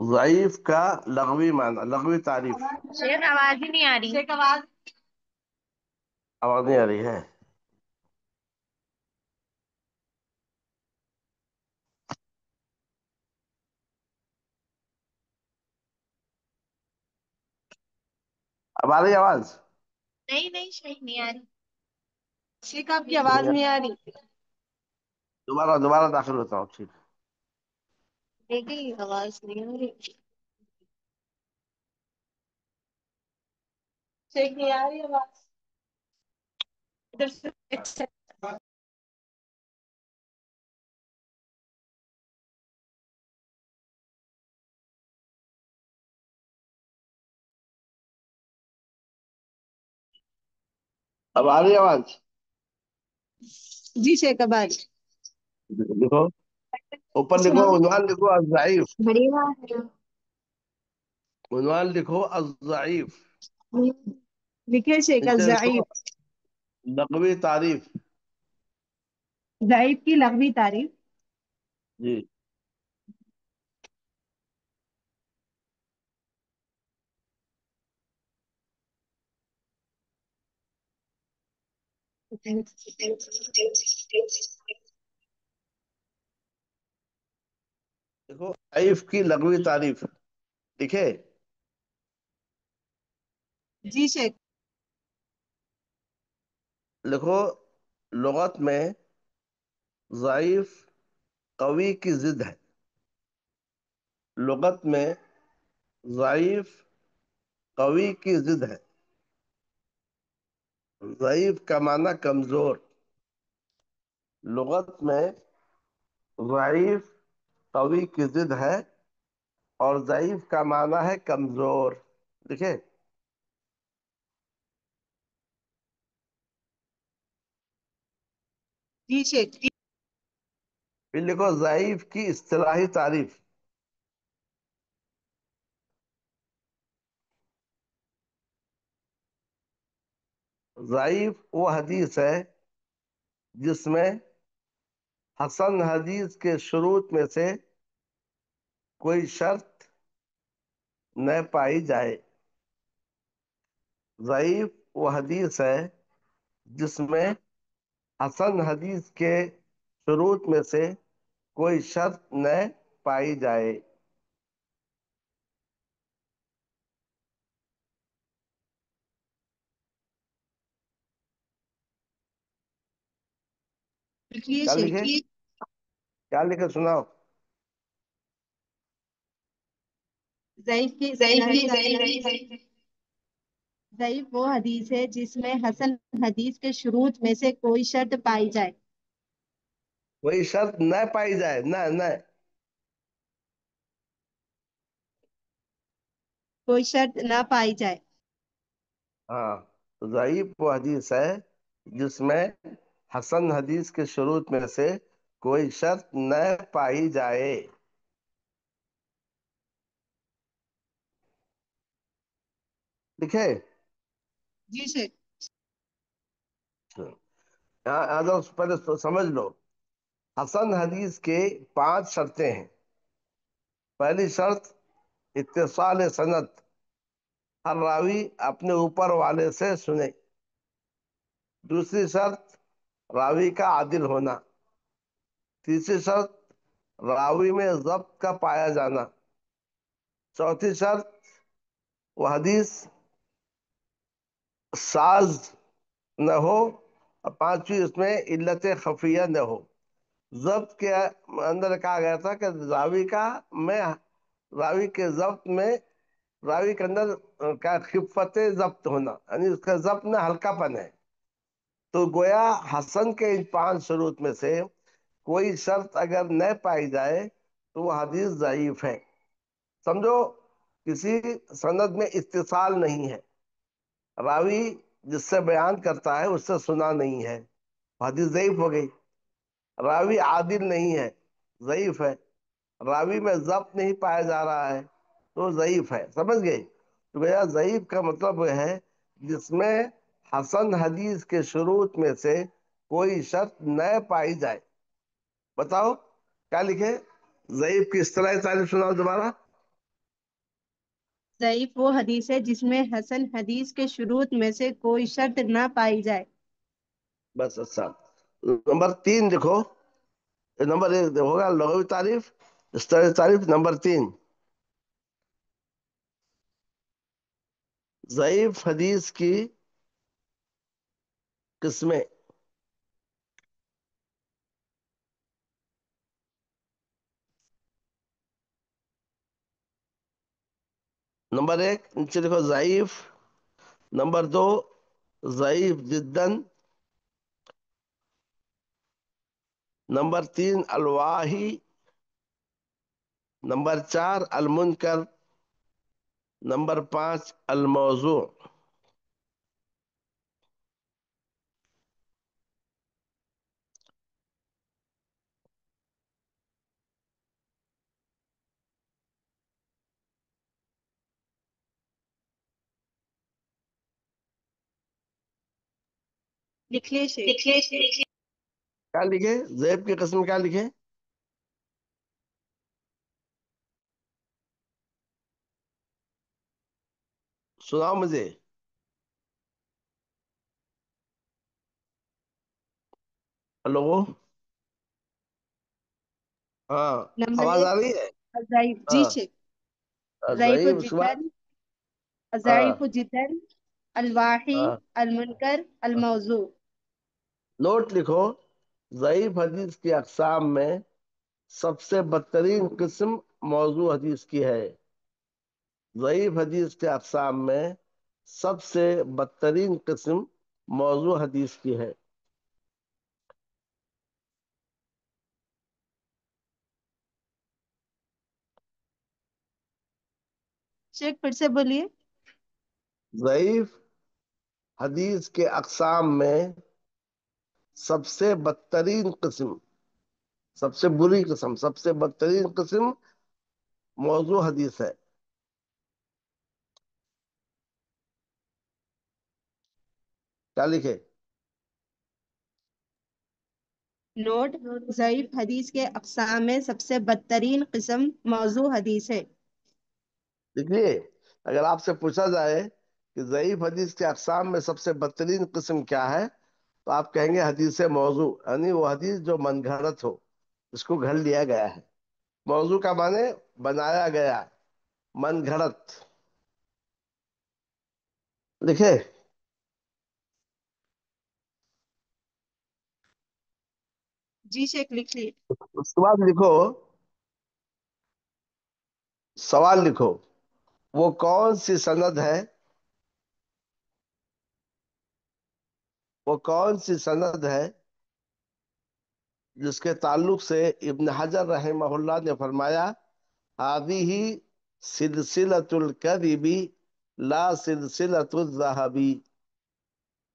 ضعیف کا لغوی معنی، لغوی تعریف۔ شیخ آواز ہی نہیں آ رہی۔ شیخ آواز آواز نہیں آ رہی ہے؟ اب آ رہی ہے آواز؟ نہیں نہیں، شیخ نہیں آ رہی۔ شیخ آپ کی آواز نہیں آ رہی۔ دوبارہ دوبارہ داخل ہوتا ہوں، ٹھیک ہے۔ دیکھیے آواز نہیں آ رہی۔ شیخ نہیں آ رہی آواز ادھر سے۔ اب آ رہی ہے آواز؟ جی شیخ آواز لکھو، اوپر لکھو عنوان، لکھو الضعیف۔ بڑھیا ہے۔ عنوان لکھو الضعیف، لکھے شیخ نیچے لکھو ضعیف۔ لغوی تعریف۔ ضعیف کی لغوی تعریف۔ جی، دیکھو ضعیف کی لغوی تعریف لکھے۔ جی شیخ۔ لکھو، لغت میں ضعیف قوی کی ضد ہے۔ لغت میں ضعیف قوی کی ضد ہے۔ ضعیف کا معنی کمزور۔ لغت میں ضعیف قوی کی ضد ہے، اور ضعیف کا معنی ہے کمزور، دیکھیں۔ جی شیخ۔ پھر لکھو ضعیف کی اصطلاحی تعریف۔ ضعیف وہ حدیث ہے جس میں حسن حدیث کے شروط میں سے کوئی شرط نہ پائی جائے۔ ضعیف وہ حدیث ہے جس میں حسن حدیث کے شروط میں سے کوئی شرط نہ پائی جائے۔ لکھیے کیا شیخ۔ لکھے؟ کیا لکھے سناؤ؟ ضعیف کی اصطلاحی تعریف۔ ضعیف وہ حدیث ہے جس میں حسن حدیث کے شروط میں سے کوئی شرط پائی جائے۔ کوئی شرط نہ پائی جائے، نہ نہ۔ کوئی شرط نہ پائی جائے۔ ہاں، ضعیف وہ حدیث ہے جس میں حسن حدیث کے شروط میں سے کوئی شرط نہ پائی جائے۔ لکھے؟ جی شیخ۔ یہاں پہلے سمجھ لو، حسن حدیث کے 5 شرطیں ہیں۔ پہلی شرط اتصال سند، ہر راوی اپنے اوپر والے سے سنے۔ دوسری شرط راوی کا عادل ہونا۔ تیسری شرط راوی میں ضبط کا پایا جانا۔ چوتھی شرط وہ حدیث ساز نہ ہو، اور پانچویں اس میں علت خفیہ نہ ہو۔ ضبط کے اندر کہا گیا تھا کہ راوی کے ضبط میں، راوی کے اندر کا خفت ضبط ہونا، یعنی اس کا ضبط میں ہلکا پن ہے۔ تو گویا حسن کے ان 5 شروط میں سے کوئی شرط اگر نہ پائی جائے تو وہ حدیث ضعیف ہے۔ سمجھو، کسی سند میں اتصال نہیں ہے، راوی جس سے بیان کرتا ہے اس سے سنا نہیں ہے، حدیث ضعیف ہو گئی۔ راوی عادل نہیں ہے، ضعیف ہے۔ راوی میں ضبط نہیں پایا جا رہا ہے تو ضعیف ہے، سمجھ گئے؟ تو گویا ضعیف کا مطلب وہ ہے جس میں حسن حدیث کے شروط میں سے کوئی شرط نہ پائی جائے۔ بتاؤ کیا لکھے؟ ضعیف کی اصطلاحی تعریف سناؤ دوبارہ. ضعیف وہ حدیث ہے جس میں حسن حدیث کے شروط میں سے کوئی شرط نہ پائی جائے. بس اچھا. نمبر 3 دیکھو. نمبر 1 ہوگا لغوی تعریف، اصطلاحی تعریف. نمبر 3 ضعیف حدیث کی قسمیں. نمبر 1 نیچے دیکھو ضعیف. نمبر 2 ضعیف جدن. نمبر 3 الواہی. نمبر 4 المنکر. نمبر 5 الموضوع. لکھ لیے شیخ. کیا لکھے؟ ضعیف کی قسم کیا لکھے؟ سناؤ مجھے. ہلو. ہاں. نمبر آواز ایک آ رہی ہے؟ ضعیف. جی ہاں. شیخ. ضعیف ضعیف اس کے بعد. جدن. ہاں. ضعیف جدن. الواحی. ہاں. المنکر. الموضوع. نوٹ لکھو. ضعیف حدیث کی اقسام میں سب سے بدترین قسم موضوع حدیث کی ہے. ضعیف حدیث کے اقسام میں سب سے بدترین قسم موضوع حدیث کی ہے. شیخ پھر سے بولیے. ضعیف حدیث کے اقسام میں سب سے بدترین قسم، سب سے بری قسم، سب سے بدترین قسم موضوع حدیث ہے. کیا لکھے؟ نوٹ. ضعیف حدیث کے اقسام میں سب سے بدترین قسم موضوع حدیث ہے. دیکھیے، اگر آپ سے پوچھا جائے کہ ضعیف حدیث کے اقسام میں سب سے بدترین قسم کیا ہے، تو آپ کہیں گے حدیث موضوع، یعنی وہ حدیث جو من گھڑت ہو، اس کو گھڑ لیا گیا ہے. موضوع کا معنی بنایا گیا، من گھڑت. لکھے؟ جی شیخ لکھ لیے. اس کے بعد لکھو، سوال لکھو. وہ کون سی سند ہے، وہ کون سی سند ہے جس کے تعلق سے ابن حجر رحمہ اللہ نے فرمایا هذه سلسلۃ الکذب لا سلسلۃ الذهب.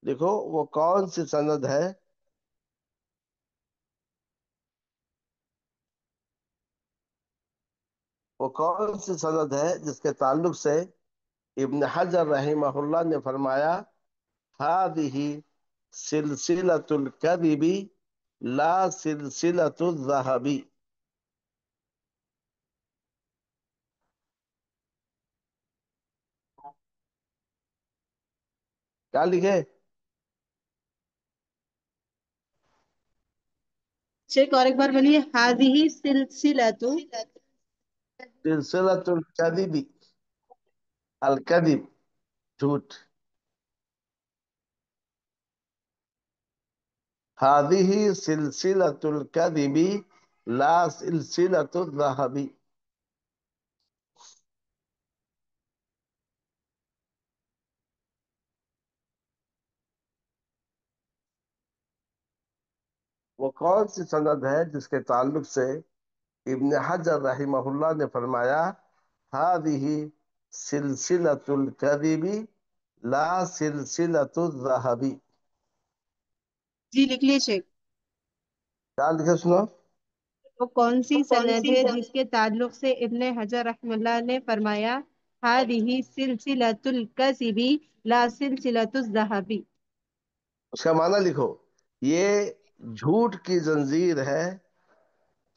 دیکھو وہ کون سی سند ہے، وہ کون سی سند ہے جس کے تعلق سے ابن حجر رحمہ اللہ نے فرمایا هذه سلسلۃ الکذب لا سلسلۃ الذهب. کیا لکھے؟ شیخ اور ایک بار بولیے. هذه سلسلۃ. سلسلۃ الکذب، الکذب جھوٹ. هذه سلسلة الكذب لا سلسلة الذهب. وہ کون سی سند ہے جس کے تعلق سے ابن حجر رحمہ اللہ نے فرمایا هذه سلسلة الكذب لا سلسلة الذهب. جی لکھ لیے شیخ. کیا لکھے سنو؟ وہ کون سی سند ہے جس کے تعلق سے ابن حجر رحم اللہ نے فرمایا هذه سلسلۃ الکذب لا سلسلۃ الذهب. اس کا معنی لکھو. یہ جھوٹ کی زنجیر ہے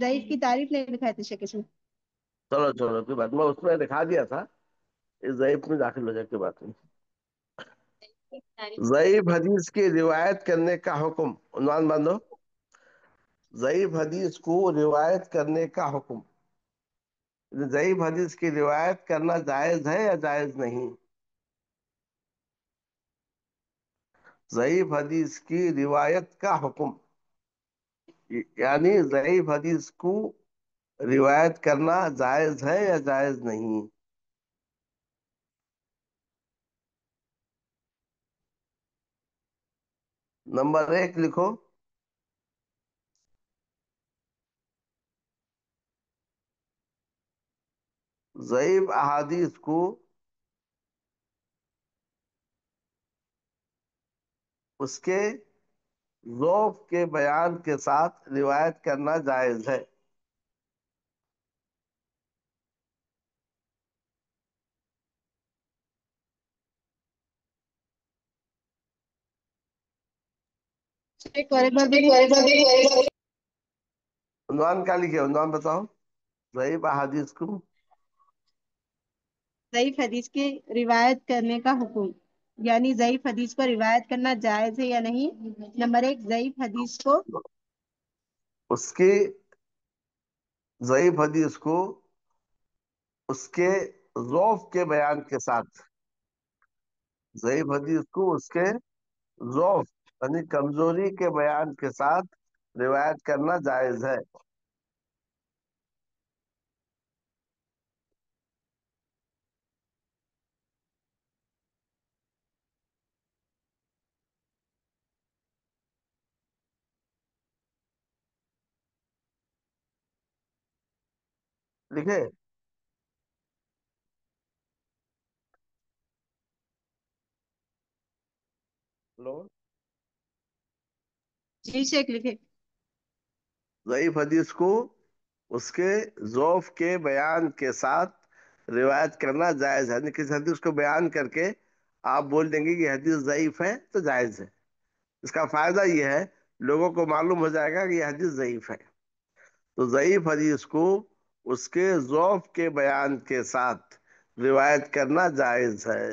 ضعیف کی تعریف نہیں لکھا ہے تشے کسی چلو چلو کوئی بات، میں اس میں دکھا دیا تھا، اس ضعیف میں داخل ہو جائے، کوئی بات نہیں۔ ضعیف حدیث کی روایت کرنے کا حکم، عنوان باندھو، ضعیف حدیث کو روایت کرنے کا حکم۔ ضعیف حدیث کی روایت کرنا جائز ہے یا جائز نہیں؟ ضعیف حدیث کی روایت کا حکم، یعنی ضعیف حدیث کو روایت کرنا جائز ہے یا جائز نہیں؟ نمبر 1 لکھو، ضعیف احادیث کو اس کے ذوف کے بیان کے ساتھ روایت کرنا جائز ہے۔ ایک اور ایک بار دیکھیں۔ عنوان کیا لکھے، عنوان بتاؤ، ضعیف احادیث کو ضعیف حدیث کی روایت کرنے کا حکم، یعنی ضعیف حدیث کو روایت کرنا جائز ہے یا نہیں۔ نمبر 1، ضعیف حدیث کو اس کی ضعیف حدیث کو اس کے ضعف کے بیان کے ساتھ، ضعیف حدیث کو اس کے ضعف یعنی کمزوری کے بیان کے ساتھ روایت کرنا جائز ہے۔ لکھے؟ لو، جی شیخ لکھے۔ ضعیف حدیث کو اس کے ضعف کے بیان کے ساتھ روایت کرنا جائز ہے، یعنی کسی حدیث کو بیان کر کے آپ بول دیں گے کہ یہ حدیث ضعیف ہے تو جائز ہے۔ اس کا فائدہ یہ ہے، لوگوں کو معلوم ہو جائے گا کہ یہ حدیث ضعیف ہے، تو ضعیف حدیث کو اس کے ضعف کے بیان کے ساتھ روایت کرنا جائز ہے۔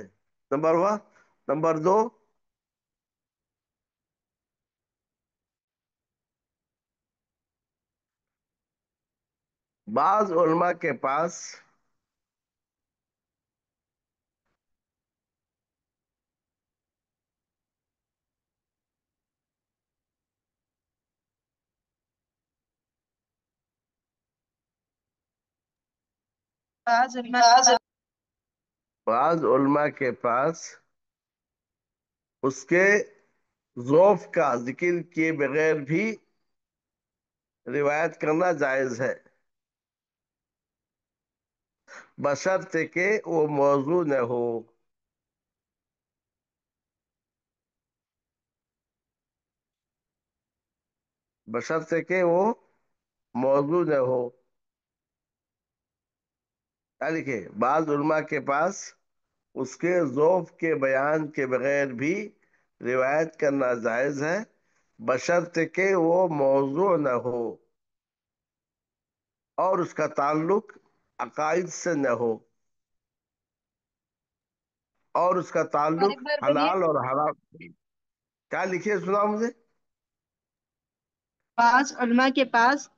نمبر 1۔ نمبر 2، بعض علماء کے پاس بعض علماء کے پاس بعض علماء کے پاس اس کے ضعف کا ذکر کیے بغیر بھی روایت کرنا جائز ہے، بشرط کہ وہ موضوع نہ ہو۔ بشرط کہ وہ موضوع نہ ہو، کیا لکھے؟ بعض علماء کے پاس اس کے ذوف کے بیان کے بغیر بھی روایت کرنا جائز ہے، بشرط کہ وہ موضوع نہ ہو اور اس کا تعلق عقائد سے نہ ہو، اور اس کا اور تعلق ایک بار بولیے۔ حلال اور حرام۔ کیا لکھے سنا مجھے؟ بعض علماء کے پاس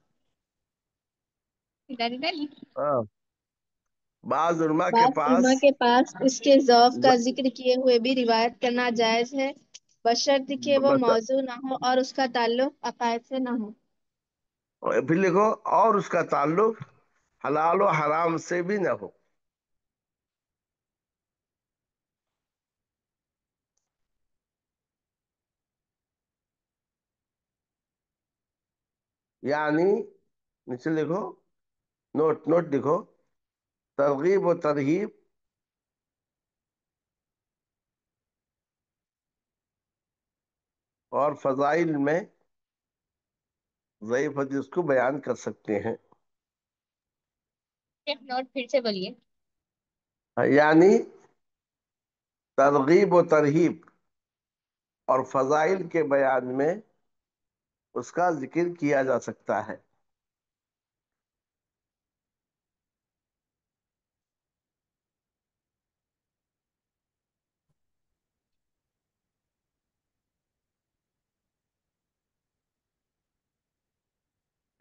ہاں، بعض علماء کے بعض پاس علماء کے پاس اس کے ذوق کا ذکر کیے ہوئے بھی روایت کرنا جائز ہے، بشرط کہ وہ موضوع نہ ہو اور اس کا تعلق عقائد سے نہ ہو۔ پھر لکھو، اور اس کا تعلق حلال و حرام سے بھی نہ ہو۔ یعنی نیچے لکھو، نوٹ نوٹ لکھو، ترغیب و ترہیب اور فضائل میں ضعیف حدیث کو بیان کر سکتے ہیں، ایک نوٹ پھر سے بولیے۔ یعنی ترغیب و ترہیب اور فضائل کے بیان میں اس کا ذکر کیا جا سکتا ہے۔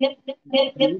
ابن